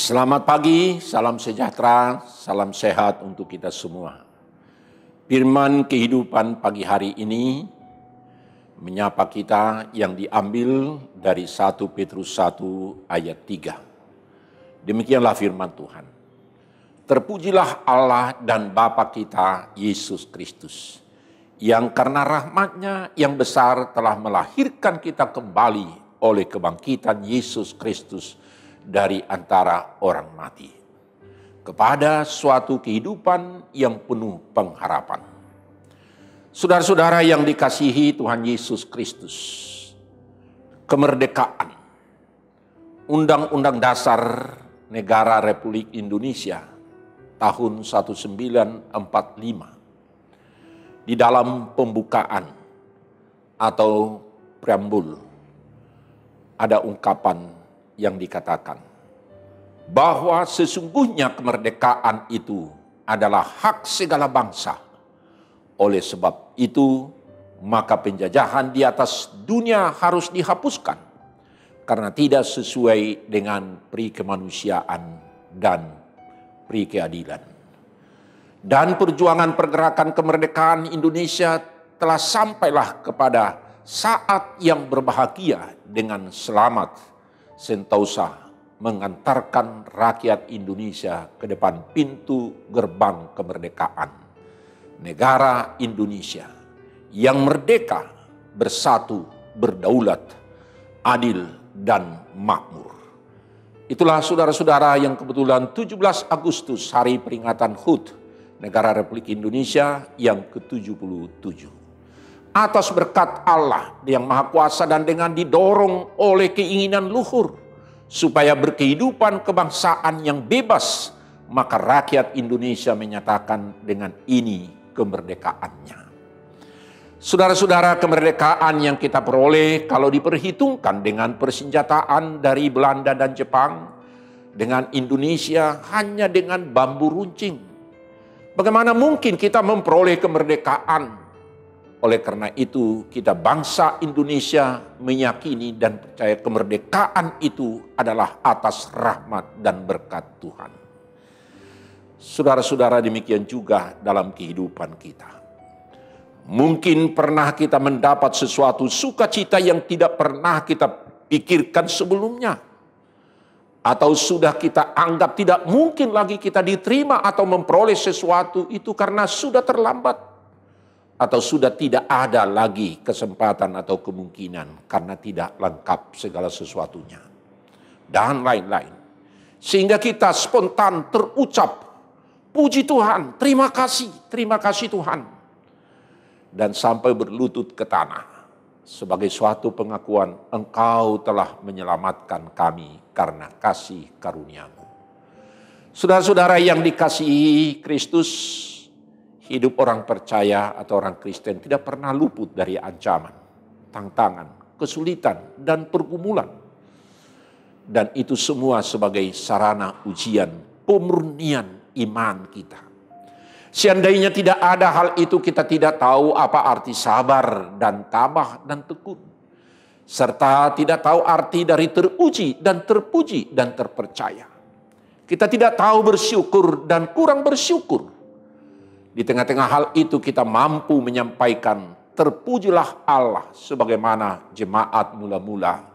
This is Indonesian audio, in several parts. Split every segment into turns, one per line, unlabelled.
Selamat pagi, salam sejahtera, salam sehat untuk kita semua. Firman kehidupan pagi hari ini menyapa kita yang diambil dari 1 Petrus 1 ayat 3. Demikianlah firman Tuhan. Terpujilah Allah dan Bapa kita, Yesus Kristus, yang karena rahmat-Nya yang besar telah melahirkan kita kembali oleh kebangkitan Yesus Kristus dari antara orang mati, kepada suatu kehidupan yang penuh pengharapan. Saudara-saudara yang dikasihi Tuhan Yesus Kristus, kemerdekaan, Undang-Undang Dasar Negara Republik Indonesia tahun 1945, di dalam pembukaan atau preambul ada ungkapan yang dikatakan bahwa sesungguhnya kemerdekaan itu adalah hak segala bangsa. Oleh sebab itu, maka penjajahan di atas dunia harus dihapuskan karena tidak sesuai dengan peri kemanusiaan dan peri keadilan. Dan perjuangan pergerakan kemerdekaan Indonesia telah sampailah kepada saat yang berbahagia dengan selamat sentosa mengantarkan rakyat Indonesia ke depan pintu gerbang kemerdekaan negara Indonesia yang merdeka, bersatu, berdaulat, adil, dan makmur. Itulah saudara-saudara yang kebetulan 17 Agustus hari peringatan HUT Negara Republik Indonesia yang ke-77. Atas berkat Allah yang Maha Kuasa dan dengan didorong oleh keinginan luhur supaya berkehidupan kebangsaan yang bebas, maka rakyat Indonesia menyatakan dengan ini kemerdekaannya. Saudara-saudara, kemerdekaan yang kita peroleh kalau diperhitungkan dengan persenjataan dari Belanda dan Jepang, dengan Indonesia hanya dengan bambu runcing. Bagaimana mungkin kita memperoleh kemerdekaan? Oleh karena itu, kita bangsa Indonesia meyakini dan percaya kemerdekaan itu adalah atas rahmat dan berkat Tuhan. Saudara-saudara, demikian juga dalam kehidupan kita. Mungkin pernah kita mendapat sesuatu sukacita yang tidak pernah kita pikirkan sebelumnya. Atau sudah kita anggap tidak mungkin lagi kita diterima atau memperoleh sesuatu itu karena sudah terlambat. Atau sudah tidak ada lagi kesempatan atau kemungkinan karena tidak lengkap segala sesuatunya. Dan lain-lain. Sehingga kita spontan terucap, puji Tuhan, terima kasih Tuhan. Dan sampai berlutut ke tanah. Sebagai suatu pengakuan, Engkau telah menyelamatkan kami karena kasih karunia-Mu. Saudara-saudara yang dikasihi Kristus, hidup orang percaya atau orang Kristen tidak pernah luput dari ancaman, tantangan, kesulitan, dan pergumulan. Dan itu semua sebagai sarana ujian pemurnian iman kita. Seandainya tidak ada hal itu, kita tidak tahu apa arti sabar dan tabah dan tekun. Serta tidak tahu arti dari teruji dan terpuji dan terpercaya. Kita tidak tahu bersyukur dan kurang bersyukur. Di tengah-tengah hal itu kita mampu menyampaikan terpujilah Allah sebagaimana jemaat mula-mula.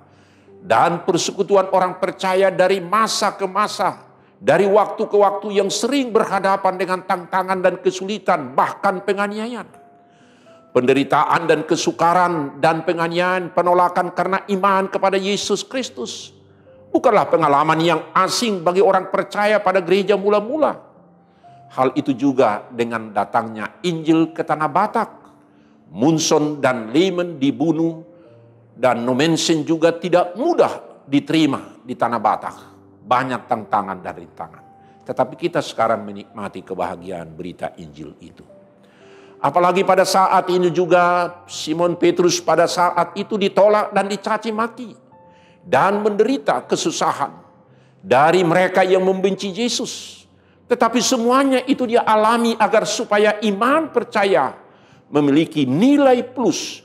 Dan persekutuan orang percaya dari masa ke masa, dari waktu ke waktu yang sering berhadapan dengan tantangan dan kesulitan, bahkan penganiayaan. Penderitaan dan kesukaran dan penganiayaan, penolakan karena iman kepada Yesus Kristus. Bukanlah pengalaman yang asing bagi orang percaya pada gereja mula-mula. Hal itu juga dengan datangnya Injil ke tanah Batak. Munson dan Leman dibunuh dan Nomensen juga tidak mudah diterima di tanah Batak. Banyak tantangan dan rintangan. Tetapi kita sekarang menikmati kebahagiaan berita Injil itu. Apalagi pada saat ini juga Simon Petrus pada saat itu ditolak dan dicaci maki. Dan menderita kesusahan dari mereka yang membenci Yesus. Tetapi semuanya itu dia alami agar supaya iman percaya memiliki nilai plus,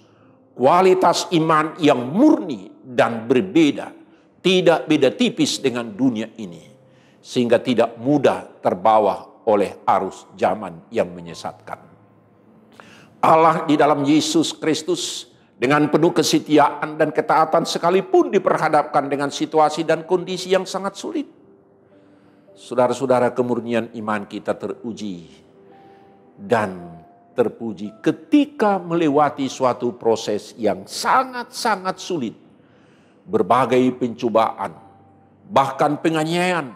kualitas iman yang murni dan berbeda. Tidak beda tipis dengan dunia ini. sehingga tidak mudah terbawa oleh arus zaman yang menyesatkan. Allah di dalam Yesus Kristus dengan penuh kesetiaan dan ketaatan sekalipun diperhadapkan dengan situasi dan kondisi yang sangat sulit. Saudara-saudara, kemurnian iman kita teruji dan terpuji ketika melewati suatu proses yang sangat-sangat sulit. Berbagai pencobaan, bahkan penganiayaan,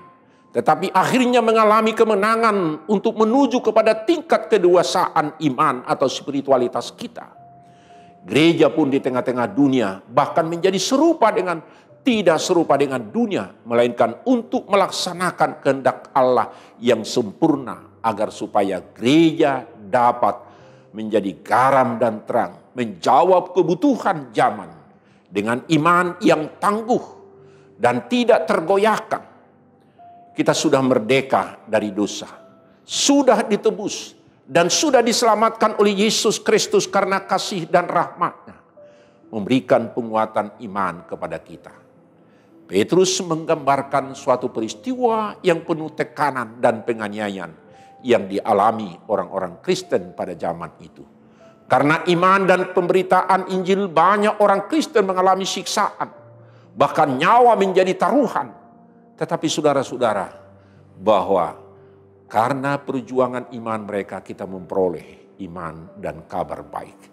tetapi akhirnya mengalami kemenangan untuk menuju kepada tingkat kedewasaan iman atau spiritualitas kita. Gereja pun di tengah-tengah dunia bahkan menjadi tidak serupa dengan dunia, melainkan untuk melaksanakan kehendak Allah yang sempurna agar supaya gereja dapat menjadi garam dan terang, menjawab kebutuhan zaman dengan iman yang tangguh dan tidak tergoyahkan. Kita sudah merdeka dari dosa, sudah ditebus, dan sudah diselamatkan oleh Yesus Kristus karena kasih dan rahmat-Nya, memberikan penguatan iman kepada kita. Petrus menggambarkan suatu peristiwa yang penuh tekanan dan penganiayaan yang dialami orang-orang Kristen pada zaman itu. Karena iman dan pemberitaan Injil, banyak orang Kristen mengalami siksaan, bahkan nyawa menjadi taruhan. Tetapi saudara-saudara, bahwa karena perjuangan iman mereka kita memperoleh iman dan kabar baik.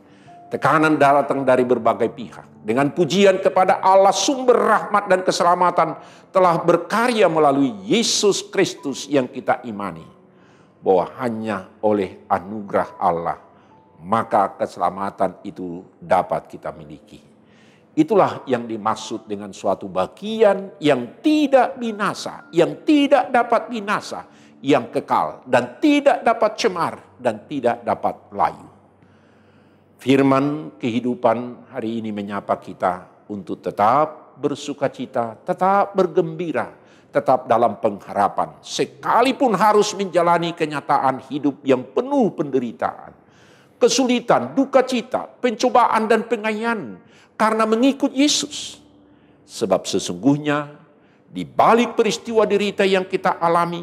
Tekanan datang dari berbagai pihak. Dengan pujian kepada Allah sumber rahmat dan keselamatan telah berkarya melalui Yesus Kristus yang kita imani. Bahwa hanya oleh anugerah Allah maka keselamatan itu dapat kita miliki. Itulah yang dimaksud dengan suatu bagian yang tidak binasa, yang tidak dapat binasa, yang kekal dan tidak dapat cemar dan tidak dapat layu. Firman kehidupan hari ini menyapa kita untuk tetap bersukacita, tetap bergembira, tetap dalam pengharapan, sekalipun harus menjalani kenyataan hidup yang penuh penderitaan, kesulitan, duka cita, pencobaan dan penganiayaan karena mengikut Yesus. Sebab sesungguhnya di balik peristiwa derita yang kita alami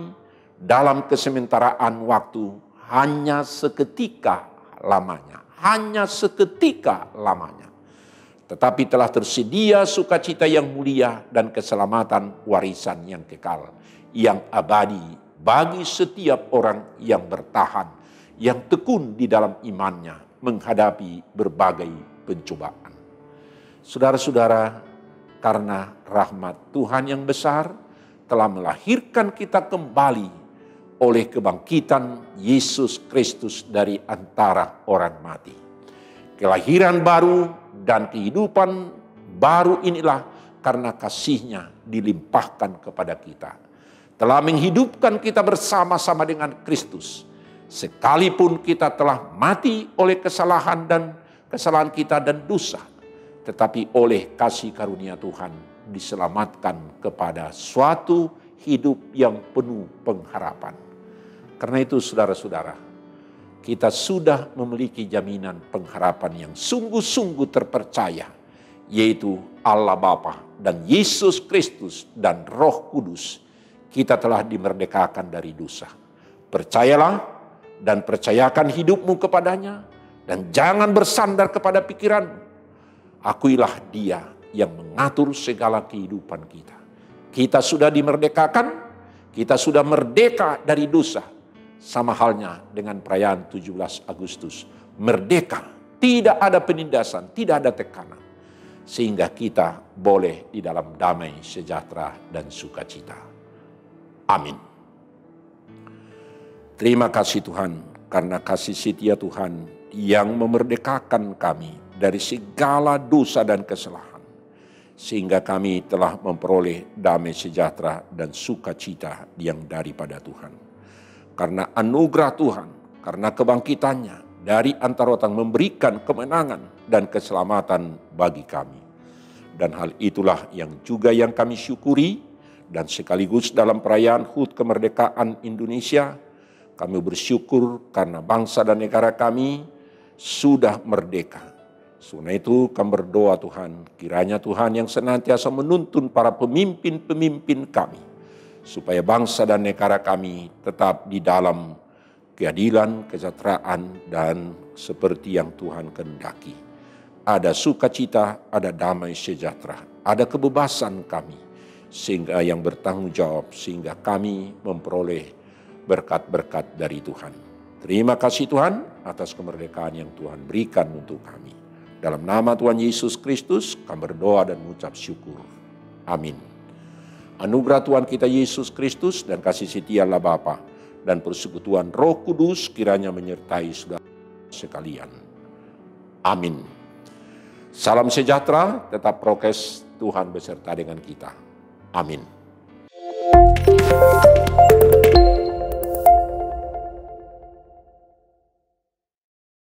dalam kesementaraan waktu hanya seketika lamanya. Hanya seketika lamanya. Tetapi telah tersedia sukacita yang mulia dan keselamatan warisan yang kekal, yang abadi bagi setiap orang yang bertahan, yang tekun di dalam imannya menghadapi berbagai pencobaan. Saudara-saudara, karena rahmat Tuhan yang besar telah melahirkan kita kembali oleh kebangkitan Yesus Kristus dari antara orang mati. Kelahiran baru dan kehidupan baru inilah karena kasih-Nya dilimpahkan kepada kita. Telah menghidupkan kita bersama-sama dengan Kristus. Sekalipun kita telah mati oleh kesalahan kita dan dosa. Tetapi oleh kasih karunia Tuhan diselamatkan kepada suatu hidup yang penuh pengharapan. Karena itu saudara-saudara, kita sudah memiliki jaminan pengharapan yang sungguh-sungguh terpercaya, yaitu Allah Bapa dan Yesus Kristus dan Roh Kudus. Kita telah dimerdekakan dari dosa. Percayalah dan percayakan hidupmu kepadanya, dan jangan bersandar kepada pikiranmu. Akuilah Dia yang mengatur segala kehidupan kita. Kita sudah dimerdekakan, kita sudah merdeka dari dosa. Sama halnya dengan perayaan 17 Agustus. Merdeka, tidak ada penindasan, tidak ada tekanan. Sehingga kita boleh di dalam damai, sejahtera, dan sukacita. Amin. Terima kasih Tuhan, karena kasih setia Tuhan yang memerdekakan kami dari segala dosa dan kesalahan. Sehingga kami telah memperoleh damai, sejahtera, dan sukacita yang daripada Tuhan. Karena anugerah Tuhan, karena kebangkitannya dari antara orang memberikan kemenangan dan keselamatan bagi kami. Dan hal itulah yang kami syukuri, dan sekaligus dalam perayaan HUT kemerdekaan Indonesia, kami bersyukur karena bangsa dan negara kami sudah merdeka. Karena itu kami berdoa Tuhan, kiranya Tuhan yang senantiasa menuntun para pemimpin-pemimpin kami, supaya bangsa dan negara kami tetap di dalam keadilan, kesejahteraan, dan seperti yang Tuhan kehendaki. Ada sukacita, ada damai sejahtera, ada kebebasan kami, sehingga yang bertanggung jawab, sehingga kami memperoleh berkat-berkat dari Tuhan. Terima kasih Tuhan atas kemerdekaan yang Tuhan berikan untuk kami. Dalam nama Tuhan Yesus Kristus, kami berdoa dan mengucap syukur. Amin. Anugerah Tuhan kita Yesus Kristus dan kasih setia Allah Bapa dan persekutuan Roh Kudus kiranya menyertai saudara sekalian. Amin. Salam sejahtera, tetap prokes, Tuhan beserta dengan kita. Amin.